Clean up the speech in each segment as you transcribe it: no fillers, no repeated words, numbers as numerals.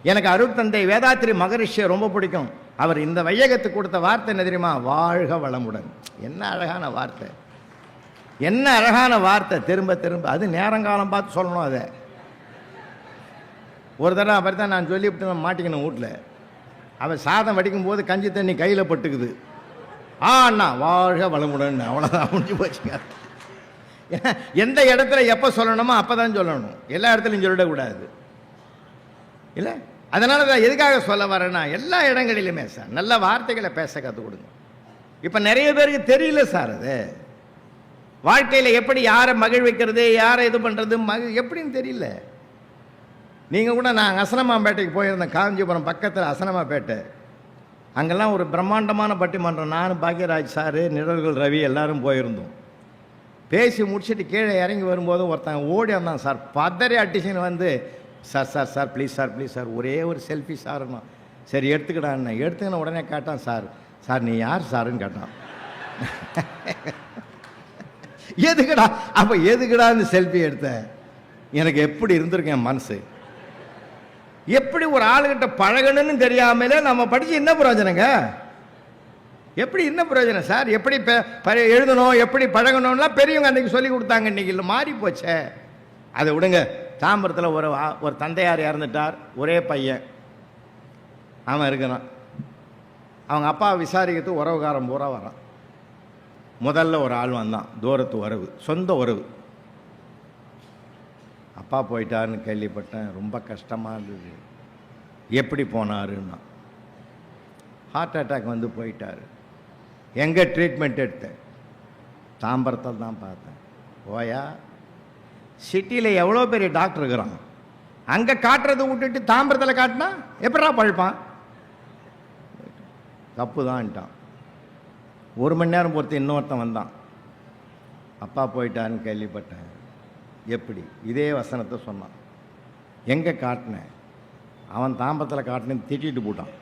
எனக்கு அருட்தந்தை வேதாத்திரி மகரிஷியை ரொம்ப பிடிக்கும். அவர் இந்த வையகத்துக்கு கொடுத்த வார்த்தை என்ன தெரியுமா? வாழ்க வளமுடன். என்ன அழகான வார்த்தை, என்ன அழகான வார்த்தை. திரும்ப திரும்ப அது நேரங்காலம் பார்த்து சொல்லணும். அதை ஒரு தடவை அப்படி தான் நான் சொல்லிவிட்டு நான் மாட்டிக்கணும் வீட்டில். அவன் சாதம் வடிக்கும் போது கஞ்சி தண்ணி கையில் பட்டுக்குது. அண்ணா வாழ்க வளமுடன், அவ்வளோதான், முடிஞ்சு போச்சுங்க. எந்த இடத்துல எப்போ சொல்லணுமோ அப்போ தான் சொல்லணும், எல்லா இடத்துலையும் சொல்லிடக்கூடாது இல்லை. அதனால தான் எதுக்காக சொல்ல வரேன்னா, எல்லா இடங்களிலுமே சார் நல்ல வார்த்தைகளை பேச கற்றுக் கொடுங்க. இப்போ நிறைய பேருக்கு தெரியல சார், அது வாழ்க்கையில் எப்படி யாரை மகிழ்விக்கிறது, யாரை இது பண்ணுறது எப்படின்னு தெரியல. நீங்கள் கூட நான் அசனமாம்பேட்டைக்கு போயிருந்தேன், காஞ்சிபுரம் பக்கத்தில் அசனமாம்பேட்டை. அங்கெல்லாம் ஒரு பிரம்மாண்டமான பட்டிமன்றம். நானும் பாக்யராஜ் சார், நிழல்கள் ரவி எல்லாரும் போயிருந்தோம். பேசி முடிச்சுட்டு கீழே இறங்கி வரும்போது ஒருத்தன் ஓடி வந்தான் சார், பதறி அட்டிஷன் வந்து, sir sir sir please sir please sir, ஒரே ஒரு செல்ஃபி சார்னா. சரி எடுத்துக்கிடான்னு எடுத்துக்கின உடனே கேட்டான், சார் சார் நீ யார் சாருன்னு கேட்டான். எதுக்குடா அப்போ எதுக்குடா இந்த செல்ஃபி எடுத்த? எனக்கு எப்படி இருந்திருக்கேன் மனசு. எப்படி ஒரு ஆளுகிட்ட பழகணும்னு தெரியாமலே நம்ம படித்து என்ன பிரயோஜனங்க? எப்படி என்ன பிரயோஜனம் சார்? எப்படி எழுதணும், எப்படி பழகணும்லாம் பெரியவங்க அன்றைக்கி சொல்லி கொடுத்தாங்க. இன்றைக்கி இல்லை, மாறி போச்சே. அதை விடுங்க. தாம்பரத்தில் ஒரு தந்தையார் இறந்துட்டார், ஒரே பையன் அவன் இருக்கிறான். அவங்க அப்பா விசாரிக்கிறது உறவுகாரன் பூரா வரான். முதல்ல ஒரு ஆள் வந்தான், தூரத்து உறவு, சொந்த உறவு. அப்பா போயிட்டாருன்னு கேள்விப்பட்டேன், ரொம்ப கஷ்டமாக இருந்தது. எப்படி போனாருன்னா, ஹார்ட் அட்டாக் வந்து போயிட்டார். எங்கே ட்ரீட்மெண்ட் எடுத்தேன்? தாம்பரத்தில் தான் பார்த்தேன். ஓயா, சிட்டியில் எவ்வளோ பெரிய டாக்டர் இருக்கிறான், அங்கே காட்டுறதை விட்டுட்டு தாம்பரத்தில் காட்டினா எப்படா பழப்பான்? தப்பு தான்ட்டான். 1 மணி நேரம் பொறுத்து இன்னொருத்தன் வந்தான், அப்பா போயிட்டான்னு கேள்விப்பட்டேன். எப்படி? இதே வசனத்தை சொன்னான். எங்கே காட்டினேன்? அவன் தாம்பரத்தில் காட்டினு திட்டிட்டு போட்டான்.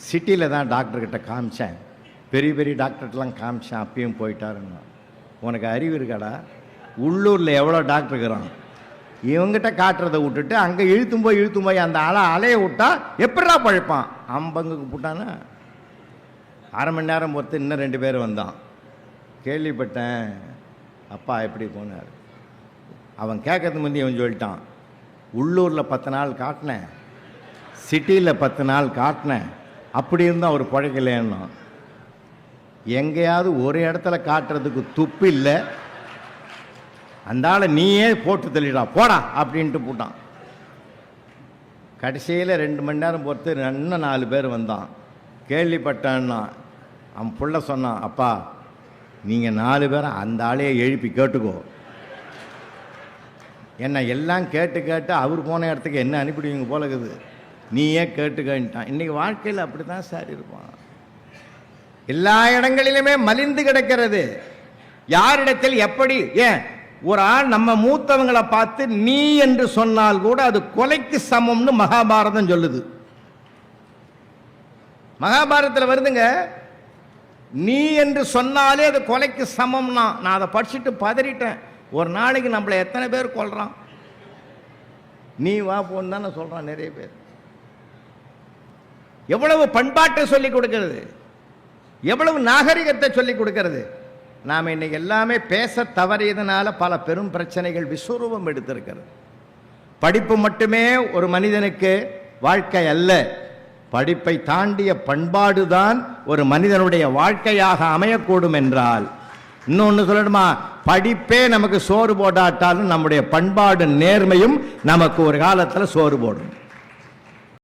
சிட்டியில் தான் டாக்டர்கிட்ட காமிச்சேன், பெரிய பெரிய டாக்டர்கிட்டலாம் காமிச்சேன், அப்பயும் போயிட்டாருன்னா. உனக்கு அறிவு இருக்காடா? உள்ளூரில் எவ்வளோ டாக்டர் இருக்கிறான், இவங்ககிட்ட காட்டுறதை விட்டுட்டு அங்கே இழுத்தும் போய் அந்த அலையை விட்டா எப்படா பழைப்பான்? அம்பங்குக்கு போட்டானா. 1/2 மணி நேரம் பொறுத்து இன்னும் 2 பேர் வந்தான். கேள்விப்பட்டேன், அப்பா எப்படி போனார். அவன் கேட்கறதுக்கு முந்தைய அவன் சொல்லிட்டான், உள்ளூரில் 10 நாள் காட்டினேன், சிட்டியில் 10 நாள் காட்டினேன், அப்படி இருந்தால் அவர் பழைக்கலன்னா. எங்கேயாவது ஒரு இடத்துல காட்டுறதுக்கு துப்பு இல்லை, அந்த ஆளை நீயே போட்டு தள்ளிடா போடா அப்படின்ட்டு போட்டான். கடைசியில் 2 மணி நேரம் பொறுத்து இன்னும் 4 பேர் வந்தான். கேள்விப்பட்டான்னா அவன் புள்ள சொன்னான், அப்பா நீங்கள் 4 பேரை அந்த ஆளையே எழுப்பி கேட்டுக்கோ. என்ன எல்லாம் கேட்டு கேட்டு அவர் போன இடத்துக்கு என்ன அனுப்பிடுவீங்க போல இருக்குது, நீயே கேட்டுக்கிட்டான். இன்றைக்கி வாழ்க்கையில் அப்படி தான் சார் இருப்பான். எல்லா இடங்களிலுமே மலிந்து கிடக்கிறது. யாரிடத்தில் எப்படி? ஏன் ஒரு ஆள் நம்ம மூத்தவங்களை பார்த்து நீ என்று சொன்னால் கூட அது கொலைக்கு சமம்னு மகாபாரதம் சொல்லுது. மகாபாரதத்தில் வருதுங்க, நீ என்று சொன்னாலே அது கொலைக்கு சமம்னா. நான் அதை படிச்சுட்டு பதறிட்டேன். ஒரு நாளைக்கு நம்மளை எத்தனை பேர் கொல்றான்? நீ வா போன்னு தானே சொல்றான் நிறைய பேர். எவ்வளவு பண்பாட்டை சொல்லிக் கொடுக்கிறது, எவ்வளவு நாகரிகத்தை சொல்லிக் கொடுக்கிறது. நாம் இன்னைக்கு எல்லாமே பேச தவறியதுனால பல பெரும் பிரச்சனைகள் விஸ்வரூபம் எடுத்திருக்கிறது. படிப்பு மட்டுமே ஒரு மனிதனுக்கு வாழ்க்கை அல்ல, படிப்பை தாண்டிய பண்பாடுதான் ஒரு மனிதனுடைய வாழ்க்கையாக அமையக்கூடும் என்றால். இன்னொன்று சொல்லணுமா? படிப்பே நமக்கு சோறு போடாட்டாலும் நம்முடைய பண்பாடு நேர்மையும் நமக்கு ஒரு காலத்தில் சோறு போடும்.